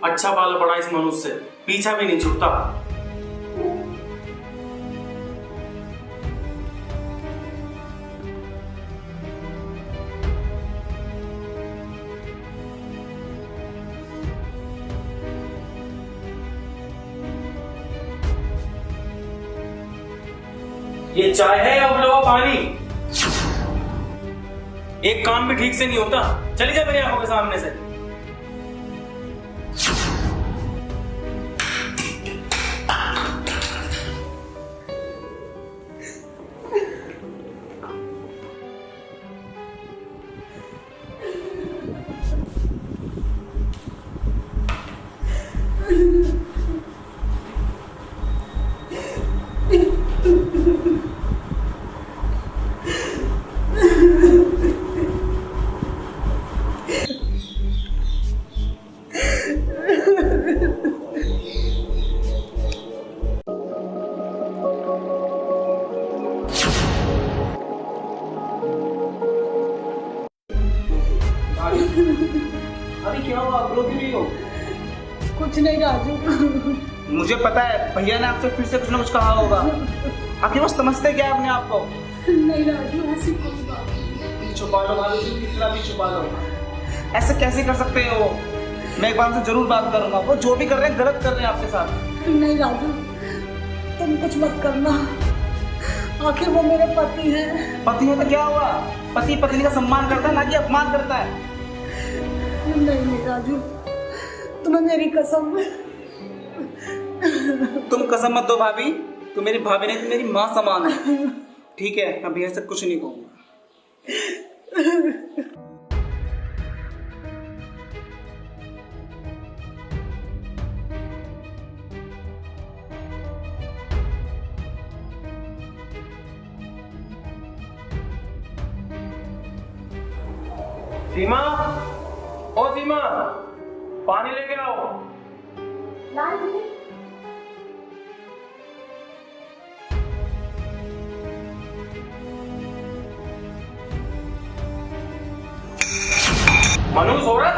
अच्छा पाला पड़ा इस मनुष्य से, पीछा भी नहीं छूटता। ये चाय है या उबला हुआ पानी? एक काम भी ठीक से नहीं होता। चली जा मेरी आंखों के सामने से। अभी क्या हुआ? आप रो क्यों रही हो? कुछ नहीं राजू। मुझे पता है भैया ने आपसे फिर से कुछ ना कुछ कहा होगा। आखिर वो समझते क्या अपने आप को? नहीं राजू, ऐसी कोई बात नहीं। छुपा लो भाभी जी, कितना भी छुपा लो। ऐसे कैसे कर सकते हो? मैं एक बार से जरूर बात करूंगा। वो जो भी कर रहे हैं गलत कर रहे हैं आपके साथ। नहीं राजू, तुम कुछ मत करना। आखिर वो मेरे पति हैं। पति है तो क्या हुआ? पति पत्नी का सम्मान करता है, ना कि अपमान करता है। नहीं राजू, तुम्हें मेरी कसम। तुम कसम मत दो भाभी, तुम मेरी भाभी नहीं, तुम मेरी माँ समान है। ठीक है, मैं भैया से कुछ नहीं कहूँगा। सीमा, ओ सीमा, पानी लेके आओ। मनु औरत,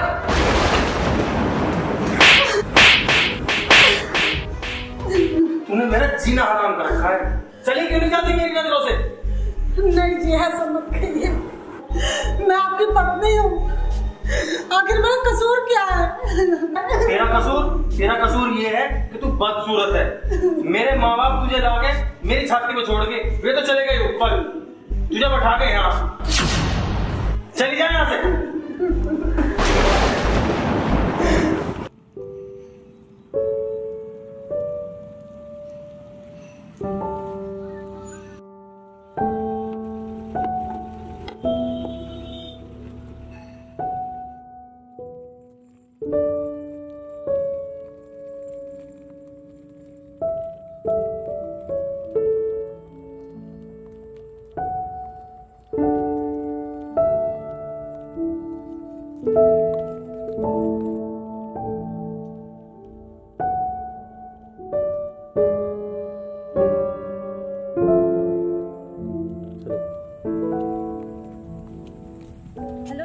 तूने मेरा जीना हराम कर रखा है। चली क्यों नहीं जाती मेरी नजरों से? नहीं जी, ऐसा मत कहिए। मैं आपकी पत्नी हूँ। आखिर मेरा कसूर क्या है? तेरा कसूर ये है कि तू बदसूरत है। मेरे माँ बाप तुझे लाके मेरी छाती पे छोड़ के वे तो चले गए ऊपर, तुझे बैठा के यहाँ। चली जा यहाँ से।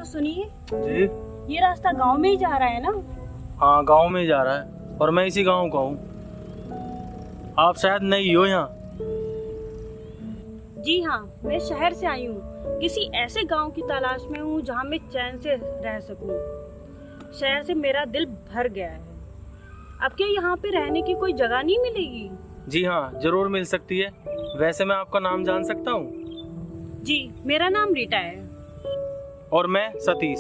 सुनिए जी, ये रास्ता गांव में ही जा रहा है ना? हाँ गांव में जा रहा है और मैं इसी गांव का हूँ। आप शायद नई हो यहाँ। जी हाँ, मैं शहर से आई हूँ। किसी ऐसे गांव की तलाश में हूँ जहाँ मैं चैन से रह सकूँ। शहर से मेरा दिल भर गया है। अब क्या यहाँ पे रहने की कोई जगह नहीं मिलेगी? जी हाँ, जरूर मिल सकती है। वैसे मैं आपका नाम जान सकता हूँ? जी, मेरा नाम रीटा है। और मैं सतीश।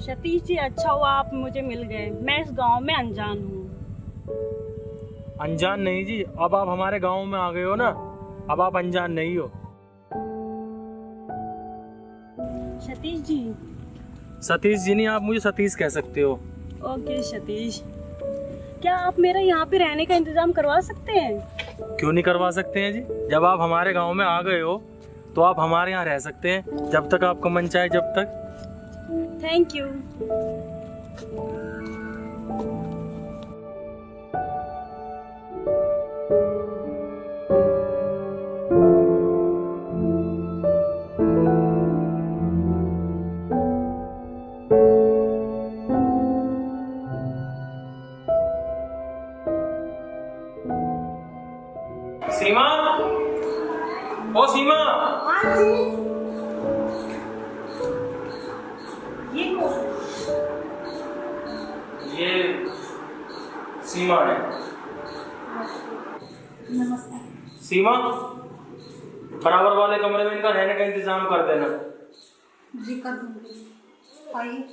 सतीश जी, अच्छा हुआ आप मुझे मिल गए। मैं इस गांव में अनजान हूँ। अनजान नहीं जी, अब आप हमारे गांव में आ गए हो ना, अब आप अनजान नहीं हो। सतीश जी। सतीश जी नहीं, आप मुझे सतीश कह सकते हो। ओके सतीश, क्या आप मेरा यहाँ पे रहने का इंतजाम करवा सकते हैं? क्यों नहीं करवा सकते हैं जी। जब आप हमारे गांव में आ गए हो तो आप हमारे यहाँ रह सकते हैं, जब तक आपका मन चाहे, जब तक। Thank you. आंटी ये कौन? ये सीमा है। नमस्ते। सीमा, बराबर वाले कमरे में इनका रहने का इंतजाम कर देना। जी कर दूंगी। आइए।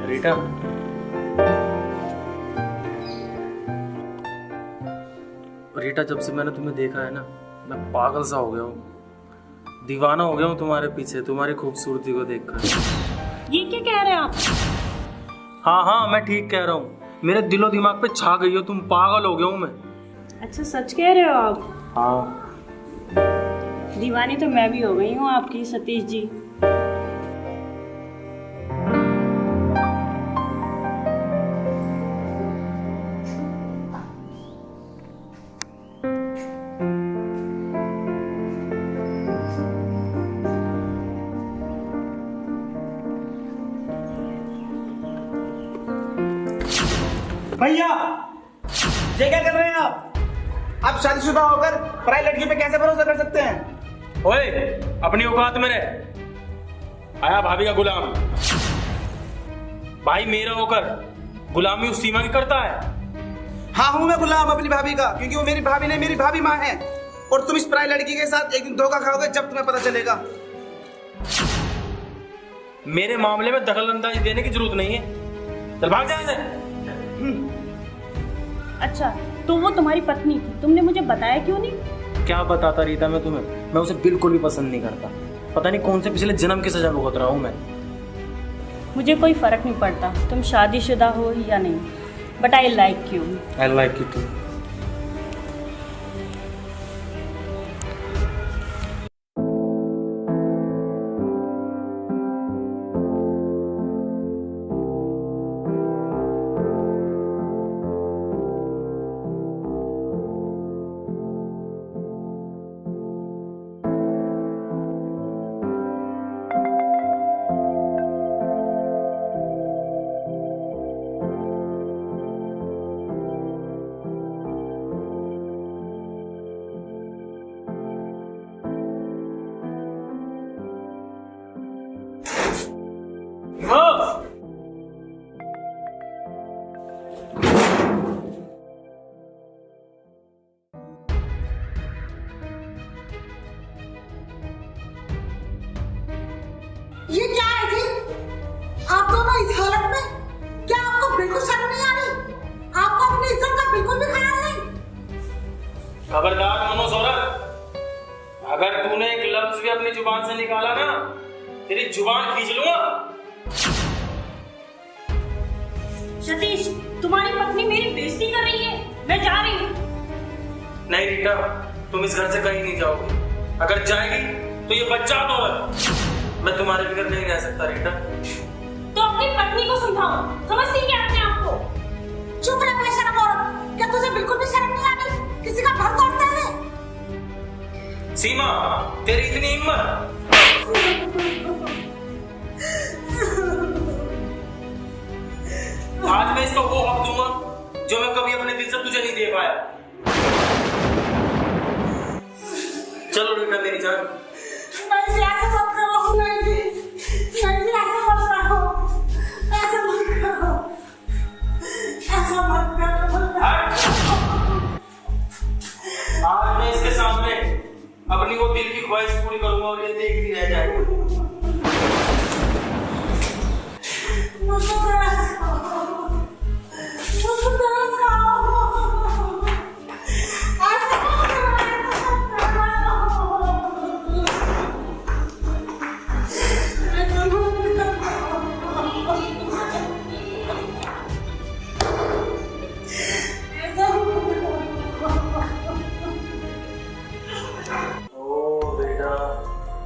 रीटा, रीटा, जब से मैंने तुम्हें देखा है ना, मैं पागल सा हो गया हूँ, दीवाना हो गया हूँ तुम्हारे पीछे, तुम्हारी खूबसूरती को देखकर। ये क्या कह रहे हैं आप? हाँ हाँ, मैं ठीक कह रहा हूँ। मेरे दिलो दिमाग पे छा गई हो तुम, पागल हो गया हूँ मैं। अच्छा, सच कह रहे हो आप? हाँ। दीवानी तो मैं भी हो गई हूँ आपकी, सतीश जी। भैया, ये क्या कर रहे हैं आप शादीशुदा होकर पराई लड़की पे कैसे भरोसा कर सकते हैं? ओए, अपनी औकात में रह। आया भाभी का गुलाम। भाई मेरा होकर गुलामी उस सीमा की करता है। हाँ, हूँ मैं गुलाम अपनी भाभी का, क्योंकि वो मेरी भाभी नहीं, मेरी भाभी माँ है। और तुम इस पराई लड़की के साथ एक दिन धोखा खाओगे जब तुम्हें पता चलेगा। मेरे मामले में दखल अंदाजी देने की जरूरत नहीं है। चल भाग जा यहाँ से। अच्छा, तो वो तुम्हारी पत्नी थी, तुमने मुझे बताया क्यों नहीं? क्या बताता रीता मैं तुम्हें? मैं उसे बिल्कुल भी पसंद नहीं करता। पता नहीं कौन से पिछले जन्म की सजा भुगत रहा हूँ मैं। मुझे कोई फर्क नहीं पड़ता तुम शादीशुदा हो या नहीं, but I like you. I like you too. ये क्या है जी? आप दोनों इस हालत में? क्या आपको बिल्कुल शर्म नहीं आ रही? आपको अपनी इज्जत का बिल्कुल भी ख्याल नहीं? खबरदार मनोज, अगर तूने एक लफ्ज भी अपनी जुबान से निकाला ना, तेरी जुबान खींच लूंगा। सतीश, तुम्हारी पत्नी मेरी बेइज्जती कर रही है, मैं जा रही हूँ। नहीं रीटा, तुम इस घर से कहीं नहीं जाओगी। अगर जाएगी तो ये बच्चा तो मैं तुम्हारे बगैर नहीं रह सकता रीटा। तो अपनी पत्नी को समझाओ, समझती क्या अपने आप को? चुप रह बेशरम औरत, क्या तुझे बिल्कुल भी शर्म नहीं आती? किसी का घर तोड़ते हुए? सीमा, तेरी इतनी हिम्मत? आज मैं इसको वो हक दूंगा जो मैं कभी अपने दिल से तुझे नहीं दे पाया। चलो रीटा मेरी जान। नहीं, ऐसे मत करो। नहीं, ऐसे मत करो। ऐसे मत करो। ऐसा मत करो। ख्वाहिश पूरी करूंगा और ये देखती रह जाएगी। मुझको तरस खाओ, मुझको तरस खाओ। ऐसा मत करो, ऐसा मत Oh, Rita,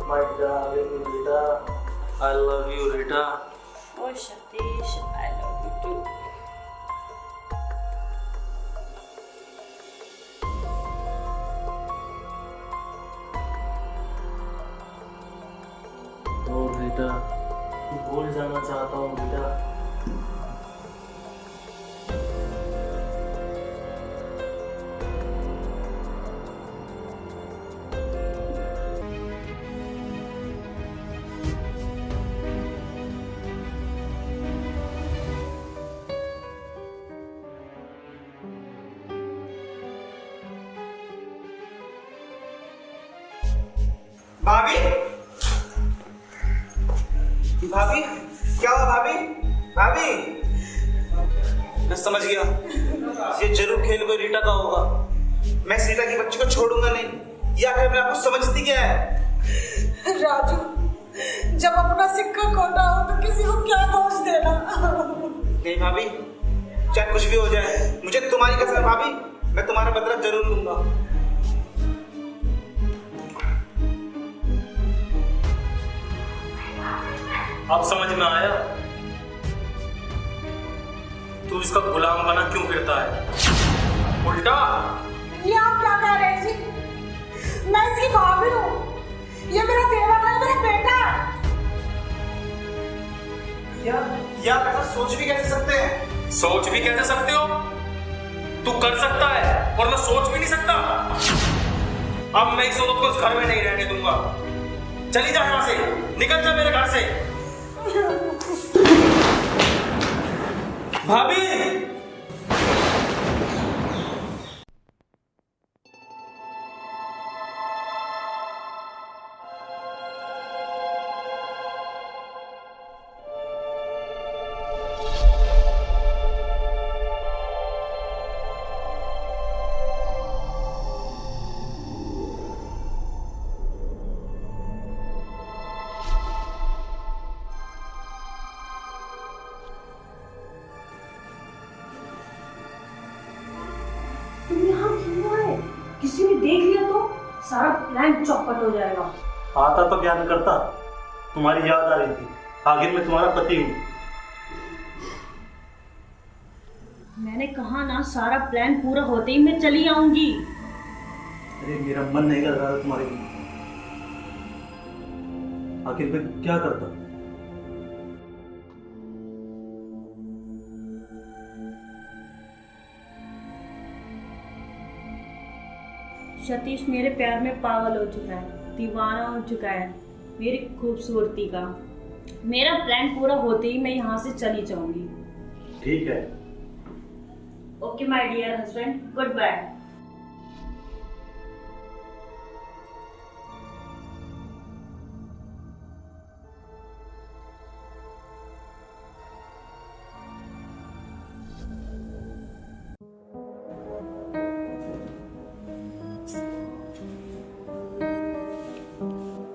my darling Rita, I love you, Rita. Oh, Satish, I love you too. Oh, Rita, भूल जाना चाहता हूँ Rita. भाभी, भाभी, क्या हुआ भाभी? भाभी, मैं समझ गया, ये जरूर खेल कोई रीटा का होगा। मैं इस रीटा की बच्ची को छोड़ूंगा नहीं। ये आखिर अपने आप को समझती क्या है? राजू, जब अपना सिक्का खोटा हो तो किसी को क्या दोष देना। नहीं भाभी, चाहे कुछ भी हो जाए, मुझे तुम्हारी कसम है भाभी, मैं तुम्हारा बदला जरूर लूंगा। अब समझ में आया तू इसका गुलाम बना क्यों फिरता है? उल्टा ये आप क्या कह रहे हैं जी? मैं इसकी भाभी हूँ, ये मेरा देवर है, मेरा बेटा है। या आप ऐसा सोच भी कैसे सकते हैं? सोच भी कैसे सकते हो? तू कर सकता है और मैं सोच भी नहीं सकता। अब मैं इस औरत को इस घर में नहीं रहने दूंगा। चली जा यहाँ से, निकल जा मेरे घर से। भाभी, तुम यहाँ क्यों आए? किसी ने देख लिया तो सारा प्लान चौपट हो जाएगा। आता तो ज्ञान करता, तुम्हारी याद आ रही थी, आखिर मैं तुम्हारा पति हूँ। मैंने कहा ना, सारा प्लान पूरा होते ही मैं चली आऊंगी। अरे मेरा मन नहीं कर रहा था तुम्हारे लिए, आखिर मैं क्या करता? सतीश मेरे प्यार में पागल हो चुका है, दीवाना हो चुका है मेरी खूबसूरती का। मेरा प्लान पूरा होते ही मैं यहाँ से चली जाऊंगी। ठीक है। Okay my dear husband, good bye.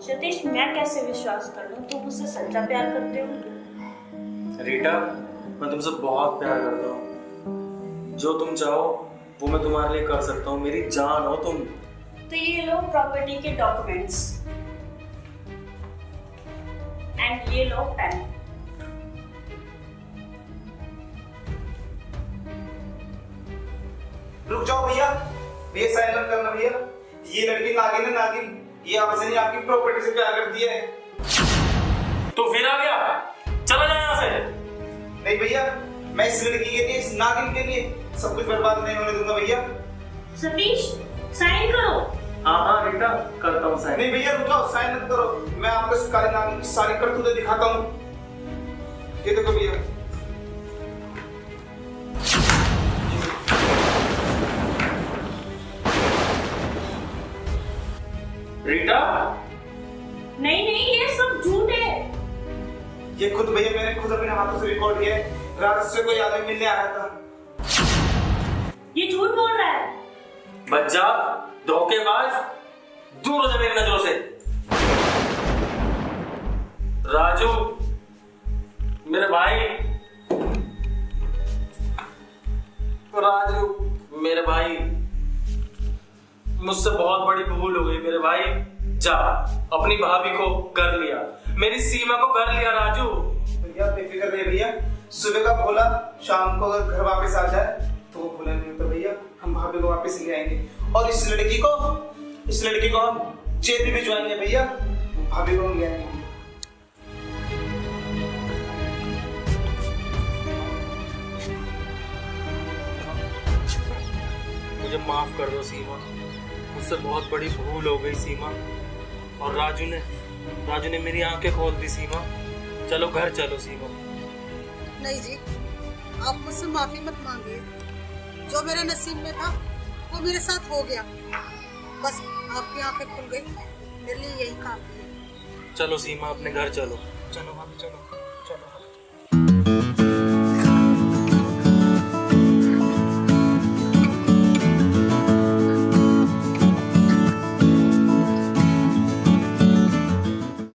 Satish, मैं कैसे विश्वास कर लूं तुम मुझसे सच्चा प्यार करते हो? रीटा, मैं तुमसे बहुत प्यार करता हूँ। जो तुम चाहो वो मैं तुम्हारे लिए कर सकता हूँ। मेरी जान हो तुम। तो ये लो प्रॉपर्टी के डॉक्यूमेंट्स एंड ये लो पेन। रुक जाओ भैया, भैया साइन मत करना भैया। ये लड़की नागिन है, नागिन। ये आपसे नहीं, आपकी प्रॉपर्टी से प्यार करती है। तो फिर आ गया, चला जा यहाँ से। नहीं भैया, मैं इस लड़की के लिए, इस नागिन के लिए सब कुछ बर्बाद नहीं होने दूंगा भैया। सतीश, साइन करो। हाँ रीटा, करता हूँ साइन। नहीं भैया रुक जाओ, साइन मत करो। मैं आपको इस काले नागिन की सारी करतूतें दिखाता हूँ। ये देखो भैया। रीटा, नहीं नहीं, ये सब झूठ है। ये खुद भैया मैंने खुद अपने हाथों से रिकॉर्ड किया है। रात से कोई आदमी मिलने आया था। ये झूठ बोल रहा है। बच्चा, धोखेबाज, दूर हो जा मेरी नजरों से। राजू, मेरे भाई, राजू मेरे भाई, मुझसे बहुत बड़ी भूल हो गई मेरे भाई। जा, अपनी भाभी को कर लिया, मेरी सीमा को कर लिया राजू। भैया बेफिक्र रहिए भैया, सुबह का भोला शाम को अगर घर वापस आ जाए तो वो भूला नहीं होता भैया। हम भाभी को वापस ले आएंगे और इस लड़की को हम जेल में भिजवाएंगे भैया। भाभी को हम ले आएंगे। मुझे माफ कर दो सीमा, मुझसे बहुत बड़ी भूल हो गई सीमा। और राजू ने मेरी आंखें खोल दी सीमा। चलो घर चलो सीमा। नहीं जी, आप मुझसे माफी मत मांगिए। जो मेरे नसीब में था वो मेरे साथ हो गया। बस आपकी आंखें खुल गई, मेरे लिए यही काफी है। चलो सीमा, अपने घर चलो। चलो भाभी चलो।